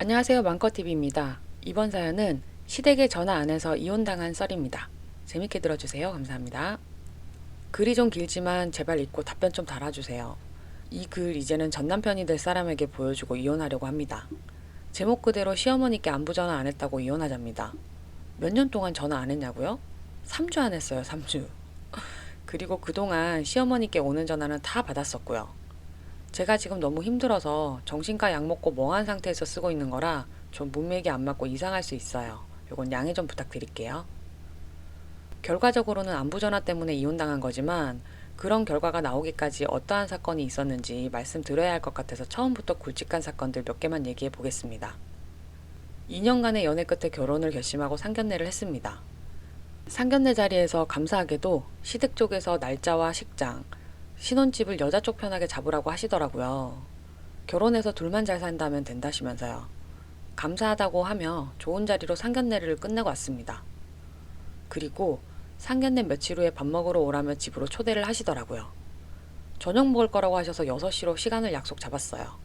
안녕하세요. 맘컷TV입니다. 이번 사연은 시댁에 전화 안 해서 이혼당한 썰입니다. 재밌게 들어주세요. 감사합니다. 글이 좀 길지만 제발 읽고 답변 좀 달아주세요. 이 글 이제는 전남편이 될 사람에게 보여주고 이혼하려고 합니다. 제목 그대로 시어머니께 안부 전화 안 했다고 이혼하자입니다. 몇 년 동안 전화 안 했냐고요? 3주 안 했어요. 3주. 그리고 그동안 시어머니께 오는 전화는 다 받았었고요. 제가 지금 너무 힘들어서 정신과 약 먹고 멍한 상태에서 쓰고 있는 거라 좀 문맥이 안 맞고 이상할 수 있어요. 요건 양해 좀 부탁드릴게요. 결과적으로는 안부 전화 때문에 이혼당한 거지만 그런 결과가 나오기까지 어떠한 사건이 있었는지 말씀드려야 할 것 같아서 처음부터 굵직한 사건들 몇 개만 얘기해 보겠습니다. 2년간의 연애 끝에 결혼을 결심하고 상견례를 했습니다. 상견례 자리에서 감사하게도 시댁 쪽에서 날짜와 식장, 신혼집을 여자 쪽 편하게 잡으라고 하시더라고요. 결혼해서 둘만 잘 산다면 된다시면서요. 감사하다고 하며 좋은 자리로 상견례를 끝내고 왔습니다. 그리고 상견례 며칠 후에 밥 먹으러 오라며 집으로 초대를 하시더라고요. 저녁 먹을 거라고 하셔서 6시로 시간을 약속 잡았어요.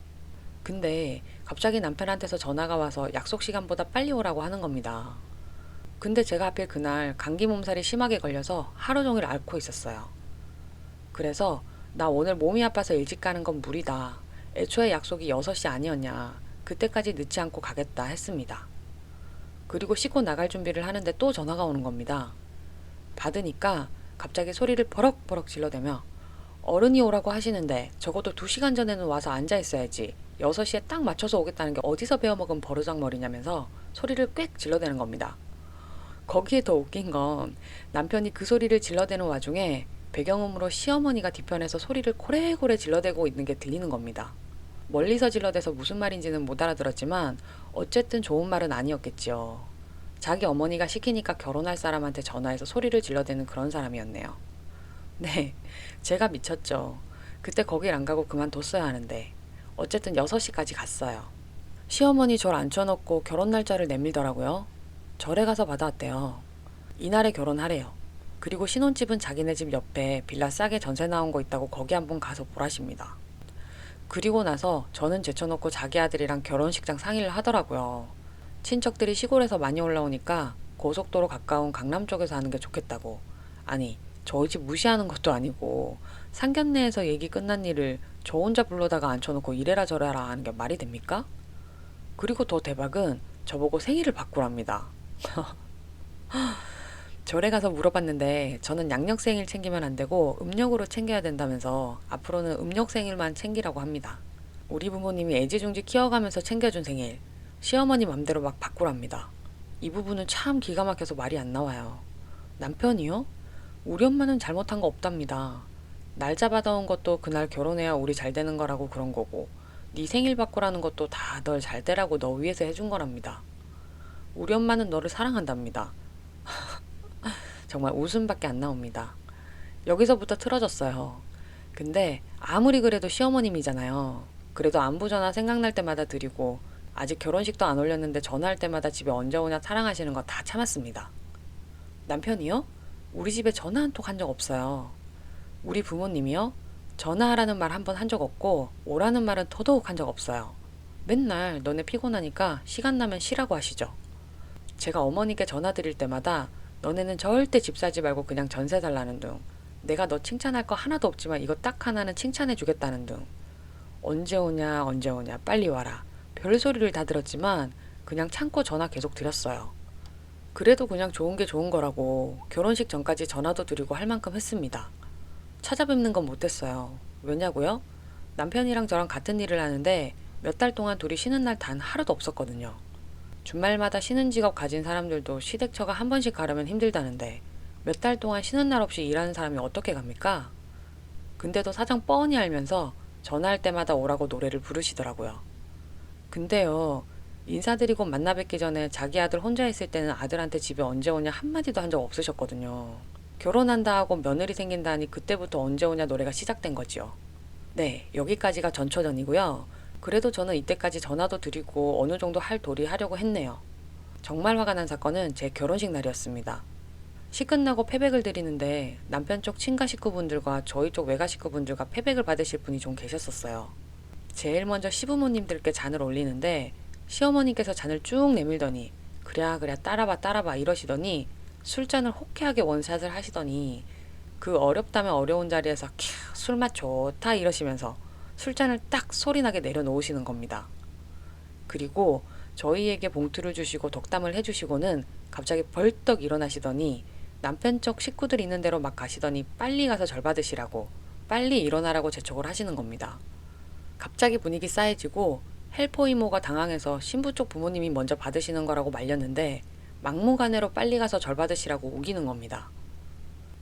근데 갑자기 남편한테서 전화가 와서 약속 시간보다 빨리 오라고 하는 겁니다. 근데 제가 하필 그날 감기 몸살이 심하게 걸려서 하루 종일 앓고 있었어요. 그래서 나 오늘 몸이 아파서 일찍 가는 건 무리다. 애초에 약속이 6시 아니었냐. 그때까지 늦지 않고 가겠다 했습니다. 그리고 씻고 나갈 준비를 하는데 또 전화가 오는 겁니다. 받으니까 갑자기 소리를 버럭버럭 질러대며 어른이 오라고 하시는데 적어도 2시간 전에는 와서 앉아 있어야지. 6시에 딱 맞춰서 오겠다는 게 어디서 배워먹은 버르장머리냐면서 소리를 꽥 질러대는 겁니다. 거기에 더 웃긴 건 남편이 그 소리를 질러대는 와중에 배경음으로 시어머니가 뒤편에서 소리를 고래고래 질러대고 있는 게 들리는 겁니다. 멀리서 질러대서 무슨 말인지는 못 알아들었지만 어쨌든 좋은 말은 아니었겠지요. 자기 어머니가 시키니까 결혼할 사람한테 전화해서 소리를 질러대는 그런 사람이었네요. 네, 제가 미쳤죠. 그때 거길 안 가고 그만뒀어야 하는데 어쨌든 6시까지 갔어요. 시어머니 절 앉혀놓고 결혼 날짜를 내밀더라고요. 절에 가서 받아왔대요. 이날에 결혼하래요. 그리고 신혼집은 자기네 집 옆에 빌라 싸게 전세 나온 거 있다고 거기 한번 가서 보라십니다. 그리고 나서 저는 제쳐놓고 자기 아들이랑 결혼식장 상의를 하더라고요. 친척들이 시골에서 많이 올라오니까 고속도로 가까운 강남 쪽에서 하는 게 좋겠다고. 아니, 저희 집 무시하는 것도 아니고 상견례에서 얘기 끝난 일을 저 혼자 불러다가 앉혀놓고 이래라 저래라 하는 게 말이 됩니까? 그리고 더 대박은 저보고 생일을 바꾸랍니다. 절에 가서 물어봤는데 저는 양력 생일 챙기면 안 되고 음력으로 챙겨야 된다면서 앞으로는 음력 생일만 챙기라고 합니다. 우리 부모님이 애지중지 키워가면서 챙겨준 생일, 시어머니 맘대로 막 바꾸랍니다. 이 부분은 참 기가 막혀서 말이 안 나와요. 남편이요? 우리 엄마는 잘못한 거 없답니다. 날짜 받아온 것도 그날 결혼해야 우리 잘 되는 거라고 그런 거고 네 생일 바꾸라는 것도 다 널 잘 되라고 너 위해서 해준 거랍니다. 우리 엄마는 너를 사랑한답니다. 정말 웃음밖에 안 나옵니다. 여기서부터 틀어졌어요. 근데 아무리 그래도 시어머님이잖아요. 그래도 안부 전화 생각날 때마다 드리고 아직 결혼식도 안 올렸는데 전화할 때마다 집에 언제 오냐 타랑하시는 거 다 참았습니다. 남편이요? 우리 집에 전화 한 통 한 적 없어요. 우리 부모님이요? 전화하라는 말 한 번 한 적 없고 오라는 말은 더더욱 한 적 없어요. 맨날 너네 피곤하니까 시간 나면 쉬라고 하시죠. 제가 어머니께 전화 드릴 때마다 너네는 절대 집 사지 말고 그냥 전세 달라는 둥. 내가 너 칭찬할 거 하나도 없지만 이거 딱 하나는 칭찬해 주겠다는 둥. 언제 오냐 언제 오냐 빨리 와라. 별소리를 다 들었지만 그냥 참고 전화 계속 드렸어요. 그래도 그냥 좋은 게 좋은 거라고 결혼식 전까지 전화도 드리고 할 만큼 했습니다. 찾아뵙는 건 못했어요. 왜냐고요? 남편이랑 저랑 같은 일을 하는데 몇 달 동안 둘이 쉬는 날 단 하루도 없었거든요. 주말마다 쉬는 직업 가진 사람들도 시댁처가 한 번씩 가려면 힘들다는데 몇 달 동안 쉬는 날 없이 일하는 사람이 어떻게 갑니까? 근데도 사정 뻔히 알면서 전화할 때마다 오라고 노래를 부르시더라고요. 근데요, 인사드리고 만나 뵙기 전에 자기 아들 혼자 있을 때는 아들한테 집에 언제 오냐 한마디도 한 적 없으셨거든요. 결혼한다 하고 며느리 생긴다 하니 그때부터 언제 오냐 노래가 시작된 거지요. 네, 여기까지가 전초전이고요. 그래도 저는 이때까지 전화도 드리고 어느 정도 할 도리 하려고 했네요. 정말 화가 난 사건은 제 결혼식 날이었습니다. 시 끝나고 패백을 드리는데 남편 쪽 친가 식구분들과 저희 쪽 외가 식구분들과 패백을 받으실 분이 좀 계셨었어요. 제일 먼저 시부모님들께 잔을 올리는데 시어머니께서 잔을 쭉 내밀더니 그랴 그랴 따라봐 이러시더니 술잔을 호쾌하게 원샷을 하시더니 그 어렵다면 어려운 자리에서 캬 술맛 좋다 이러시면서 술잔을 딱 소리나게 내려놓으시는 겁니다. 그리고 저희에게 봉투를 주시고 덕담을 해주시고는 갑자기 벌떡 일어나시더니 남편 쪽 식구들 있는 대로 막 가시더니 빨리 가서 절 받으시라고 빨리 일어나라고 재촉을 하시는 겁니다. 갑자기 분위기 싸해지고 헬포 이모가 당황해서 신부 쪽 부모님이 먼저 받으시는 거라고 말렸는데 막무가내로 빨리 가서 절 받으시라고 우기는 겁니다.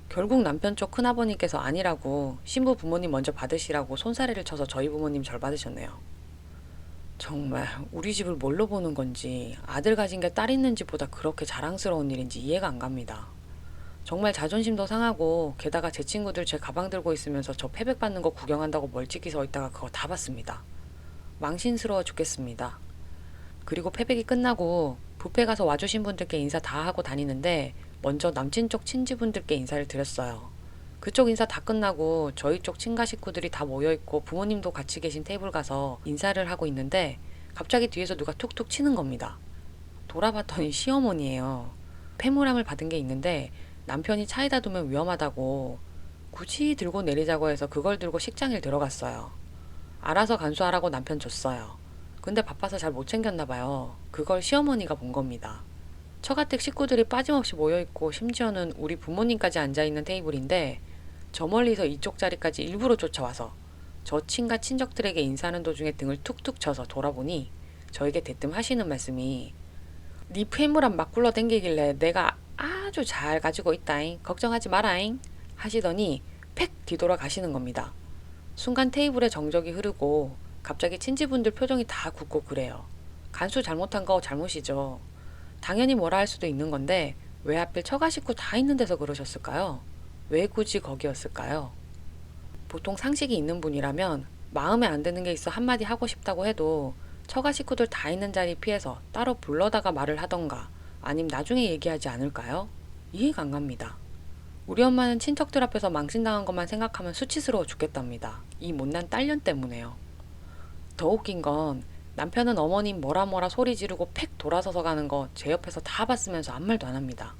결국 남편 쪽 큰아버님께서 아니라고 신부 부모님 먼저 받으시라고 손사래를 쳐서 저희 부모님 절 받으셨네요. 정말 우리 집을 뭘로 보는 건지 아들 가진 게 딸 있는 집보다 그렇게 자랑스러운 일인지 이해가 안 갑니다. 정말 자존심도 상하고 게다가 제 친구들 제 가방 들고 있으면서 저 패백 받는 거 구경한다고 멀찍이 서 있다가 그거 다 봤습니다. 망신스러워 죽겠습니다. 그리고 패백이 끝나고 뷔페 가서 와주신 분들께 인사 다 하고 다니는데 먼저 남친 쪽 친지분들께 인사를 드렸어요. 그쪽 인사 다 끝나고 저희 쪽 친가 식구들이 다 모여있고 부모님도 같이 계신 테이블 가서 인사를 하고 있는데 갑자기 뒤에서 누가 툭툭 치는 겁니다. 돌아봤더니 시어머니예요. 폐물함을 받은 게 있는데 남편이 차에다 두면 위험하다고 굳이 들고 내리자고 해서 그걸 들고 식장일 들어갔어요. 알아서 간수하라고 남편 줬어요. 근데 바빠서 잘 못 챙겼나 봐요. 그걸 시어머니가 본 겁니다. 처가댁 식구들이 빠짐없이 모여있고 심지어는 우리 부모님까지 앉아있는 테이블인데 저 멀리서 이쪽 자리까지 일부러 쫓아와서 저 친가 친척들에게 인사하는 도중에 등을 툭툭 쳐서 돌아보니 저에게 대뜸 하시는 말씀이 네 폐물함 막 굴러댕기길래 내가 아주 잘 가지고 있다잉. 걱정하지 마라잉. 하시더니 팩 뒤돌아 가시는 겁니다. 순간 테이블에 정적이 흐르고 갑자기 친지분들 표정이 다 굳고 그래요. 간수 잘못한 거 잘못이죠. 당연히 뭐라 할 수도 있는 건데 왜 하필 처가 식구 다 있는 데서 그러셨을까요? 왜 굳이 거기였을까요? 보통 상식이 있는 분이라면 마음에 안 드는 게 있어 한마디 하고 싶다고 해도 처가 식구들 다 있는 자리 피해서 따로 불러다가 말을 하던가 아님 나중에 얘기하지 않을까요? 이해가 안 갑니다. 우리 엄마는 친척들 앞에서 망신당한 것만 생각하면 수치스러워 죽겠답니다. 이 못난 딸년 때문에요. 더 웃긴 건 남편은 어머님 뭐라 소리 지르고 팩 돌아서서 가는 거 제 옆에서 다 봤으면서 아무 말도 안 합니다.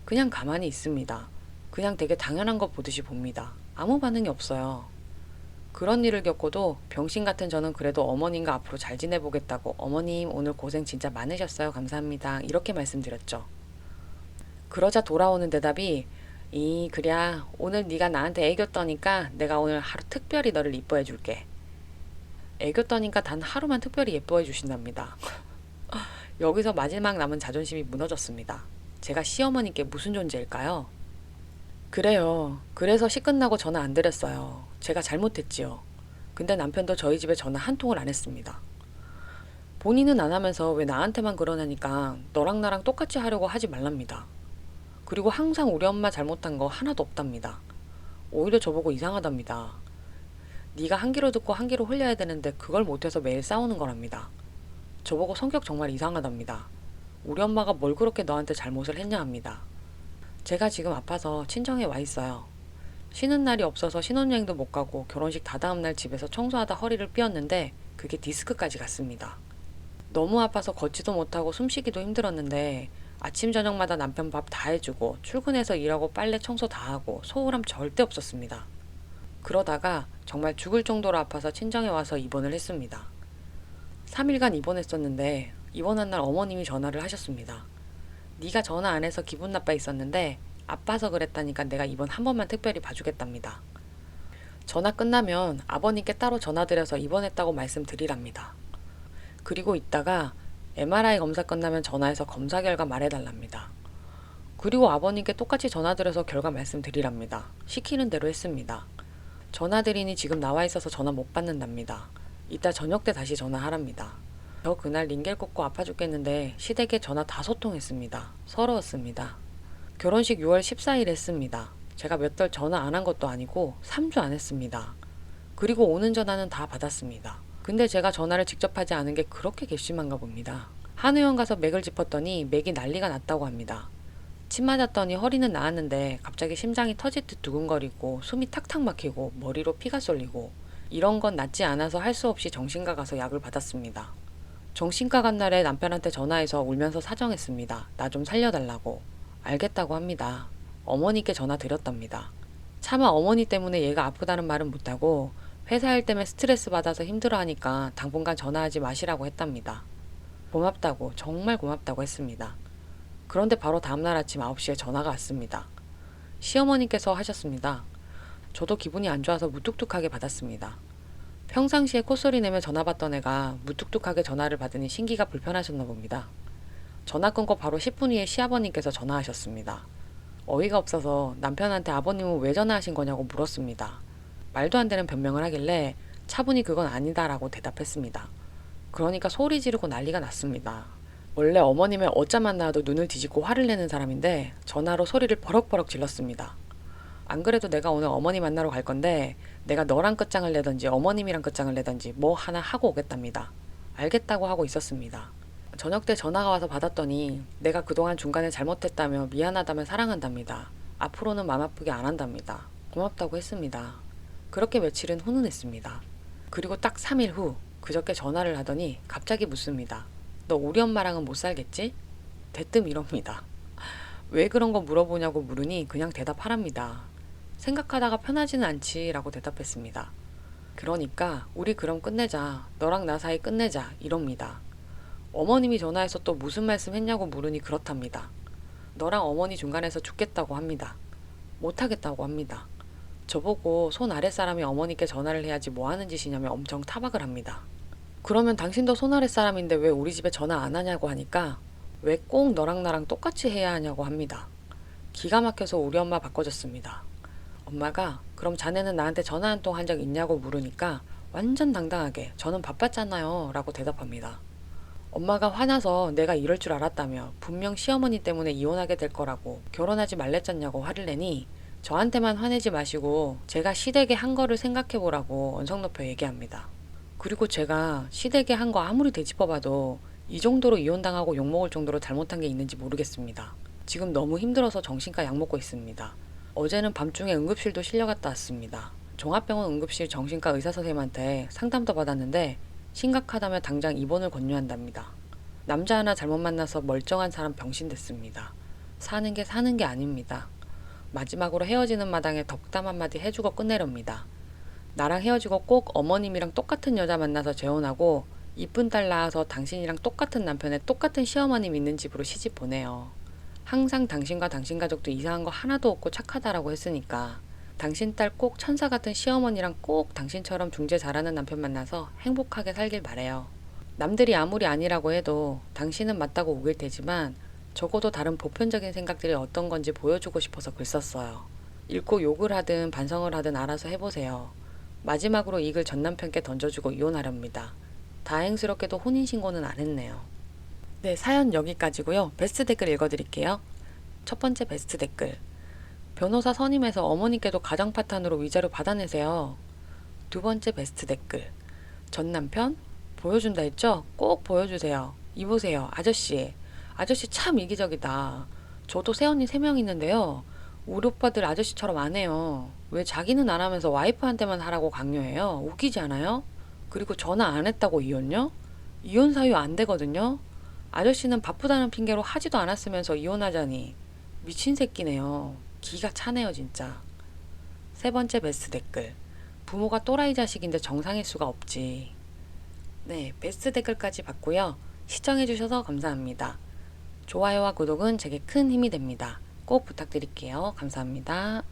그냥 가만히 있습니다. 그냥 되게 당연한 거 보듯이 봅니다. 아무 반응이 없어요. 그런 일을 겪고도 병신 같은 저는 그래도 어머님과 앞으로 잘 지내보겠다고 어머님 오늘 고생 진짜 많으셨어요. 감사합니다. 이렇게 말씀드렸죠. 그러자 돌아오는 대답이 그랴 오늘 네가 나한테 애교 떠니까 내가 오늘 하루 특별히 너를 이뻐해 줄게. 애교 떠니까 단 하루만 특별히 예뻐해 주신답니다. 여기서 마지막 남은 자존심이 무너졌습니다. 제가 시어머니께 무슨 존재일까요? 그래요. 그래서 시 끝나고 전화 안 드렸어요. 제가 잘못했지요. 근데 남편도 저희 집에 전화 한 통을 안 했습니다. 본인은 안 하면서 왜 나한테만 그러냐니까 너랑 나랑 똑같이 하려고 하지 말랍니다. 그리고 항상 우리 엄마 잘못한 거 하나도 없답니다. 오히려 저보고 이상하답니다. 네가 한 귀로 듣고 한 귀로 흘려야 되는데 그걸 못해서 매일 싸우는 거랍니다. 저보고 성격 정말 이상하답니다. 우리 엄마가 뭘 그렇게 너한테 잘못을 했냐 합니다. 제가 지금 아파서 친정에 와 있어요. 쉬는 날이 없어서 신혼여행도 못 가고 결혼식 다다음 날 집에서 청소하다 허리를 삐었는데 그게 디스크까지 갔습니다. 너무 아파서 걷지도 못하고 숨쉬기도 힘들었는데 아침 저녁마다 남편 밥 다 해주고 출근해서 일하고 빨래 청소 다 하고 소홀함 절대 없었습니다. 그러다가 정말 죽을 정도로 아파서 친정에 와서 입원을 했습니다. 3일간 입원했었는데 입원한 날 어머님이 전화를 하셨습니다. 네가 전화 안 해서 기분 나빠 있었는데 아파서 그랬다니까 내가 이번 한 번만 특별히 봐주겠답니다. 전화 끝나면 아버님께 따로 전화드려서 입원했다고 말씀드리랍니다. 그리고 이따가 MRI 검사 끝나면 전화해서 검사 결과 말해달랍니다. 그리고 아버님께 똑같이 전화드려서 결과 말씀드리랍니다. 시키는 대로 했습니다. 전화드리니 지금 나와 있어서 전화 못 받는답니다. 이따 저녁 때 다시 전화하랍니다. 저 그날 링겔 꽂고 아파 죽겠는데 시댁에 전화 5통 했습니다. 서러웠습니다. 결혼식 6월 14일 했습니다. 제가 몇 달 전화 안 한 것도 아니고 3주 안 했습니다. 그리고 오는 전화는 다 받았습니다. 근데 제가 전화를 직접 하지 않은 게 그렇게 괘씸한가 봅니다. 한의원 가서 맥을 짚었더니 맥이 난리가 났다고 합니다. 침 맞았더니 허리는 나았는데 갑자기 심장이 터질 듯 두근거리고 숨이 탁탁 막히고 머리로 피가 쏠리고 이런 건 낫지 않아서 할 수 없이 정신과 가서 약을 받았습니다. 정신과 간 날에 남편한테 전화해서 울면서 사정했습니다. 나 좀 살려달라고. 알겠다고 합니다. 어머니께 전화 드렸답니다. 차마 어머니 때문에 얘가 아프다는 말은 못하고 회사 일 때문에 스트레스 받아서 힘들어하니까 당분간 전화하지 마시라고 했답니다. 고맙다고, 정말 고맙다고 했습니다. 그런데 바로 다음날 아침 9시에 전화가 왔습니다. 시어머니께서 하셨습니다. 저도 기분이 안 좋아서 무뚝뚝하게 받았습니다. 평상시에 콧소리 내며 전화 받던 애가 무뚝뚝하게 전화를 받으니 신기가 불편하셨나 봅니다. 전화 끊고 바로 10분 후에 시아버님께서 전화하셨습니다. 어이가 없어서 남편한테 아버님은 왜 전화하신 거냐고 물었습니다. 말도 안 되는 변명을 하길래 차분히 그건 아니다라고 대답했습니다. 그러니까 소리 지르고 난리가 났습니다. 원래 어머님은 어쩌만 나와도 눈을 뒤집고 화를 내는 사람인데 전화로 소리를 버럭버럭 질렀습니다. 안 그래도 내가 오늘 어머니 만나러 갈 건데 내가 너랑 끝장을 내던지 어머님이랑 끝장을 내던지 뭐 하나 하고 오겠답니다. 알겠다고 하고 있었습니다. 저녁 때 전화가 와서 받았더니 내가 그동안 중간에 잘못했다며 미안하다며 사랑한답니다. 앞으로는 맘 아프게 안 한답니다. 고맙다고 했습니다. 그렇게 며칠은 훈훈했습니다. 그리고 딱 3일 후 그저께 전화를 하더니 갑자기 묻습니다. 너 우리 엄마랑은 못 살겠지? 대뜸 이럽니다. 왜 그런 거 물어보냐고 물으니 그냥 대답하랍니다. 생각하다가 편하지는 않지 라고 대답했습니다. 그러니까 우리 그럼 끝내자. 너랑 나 사이 끝내자 이럽니다. 어머님이 전화해서 또 무슨 말씀 했냐고 물으니 그렇답니다. 너랑 어머니 중간에서 죽겠다고 합니다. 못하겠다고 합니다. 저보고 손 아랫사람이 어머니께 전화를 해야지 뭐 하는 짓이냐며 엄청 타박을 합니다. 그러면 당신도 손 아랫사람인데 왜 우리 집에 전화 안 하냐고 하니까 왜 꼭 너랑 나랑 똑같이 해야 하냐고 합니다. 기가 막혀서 우리 엄마 바꿔줬습니다. 엄마가 그럼 자네는 나한테 전화 한 통 한 적 있냐고 물으니까 완전 당당하게 저는 바빴잖아요 라고 대답합니다. 엄마가 화나서 내가 이럴 줄 알았다며 분명 시어머니 때문에 이혼하게 될 거라고 결혼하지 말랬잖냐고 화를 내니 저한테만 화내지 마시고 제가 시댁에 한 거를 생각해보라고 언성 높여 얘기합니다. 그리고 제가 시댁에 한 거 아무리 되짚어봐도 이 정도로 이혼당하고 욕먹을 정도로 잘못한 게 있는지 모르겠습니다. 지금 너무 힘들어서 정신과 약 먹고 있습니다. 어제는 밤중에 응급실도 실려갔다 왔습니다. 종합병원 응급실 정신과 의사선생님한테 상담도 받았는데 심각하다며 당장 입원을 권유한답니다. 남자 하나 잘못 만나서 멀쩡한 사람 병신 됐습니다. 사는 게 아닙니다. 마지막으로 헤어지는 마당에 덕담 한마디 해주고 끝내렵니다. 나랑 헤어지고 꼭 어머님이랑 똑같은 여자 만나서 재혼하고 이쁜 딸 낳아서 당신이랑 똑같은 남편에 똑같은 시어머님 있는 집으로 시집 보내요. 항상 당신과 당신 가족도 이상한 거 하나도 없고 착하다라고 했으니까 당신 딸 꼭 천사 같은 시어머니랑 꼭 당신처럼 중재 잘하는 남편 만나서 행복하게 살길 바래요. 남들이 아무리 아니라고 해도 당신은 맞다고 우길 테지만 적어도 다른 보편적인 생각들이 어떤 건지 보여주고 싶어서 글 썼어요. 읽고 욕을 하든 반성을 하든 알아서 해보세요. 마지막으로 이 글 전 남편께 던져주고 이혼하렵니다. 다행스럽게도 혼인신고는 안 했네요. 네, 사연 여기까지고요. 베스트 댓글 읽어드릴게요. 첫 번째 베스트 댓글. 변호사 선임해서 어머니께도 가정 파탄으로 위자료 받아내세요. 두 번째 베스트 댓글. 전 남편? 보여준다 했죠? 꼭 보여주세요. 이보세요. 아저씨. 아저씨 참 이기적이다. 저도 새언니 3명 있는데요. 우리 오빠들 아저씨처럼 안 해요. 왜 자기는 안 하면서 와이프한테만 하라고 강요해요? 웃기지 않아요? 그리고 전화 안 했다고 이혼요? 이혼 사유 안 되거든요? 아저씨는 바쁘다는 핑계로 하지도 않았으면서 이혼하자니 미친 새끼네요. 기가 차네요 진짜. 세 번째 베스트 댓글. 부모가 또라이 자식인데 정상일 수가 없지. 네, 베스트 댓글까지 봤고요. 시청해주셔서 감사합니다. 좋아요와 구독은 제게 큰 힘이 됩니다. 꼭 부탁드릴게요. 감사합니다.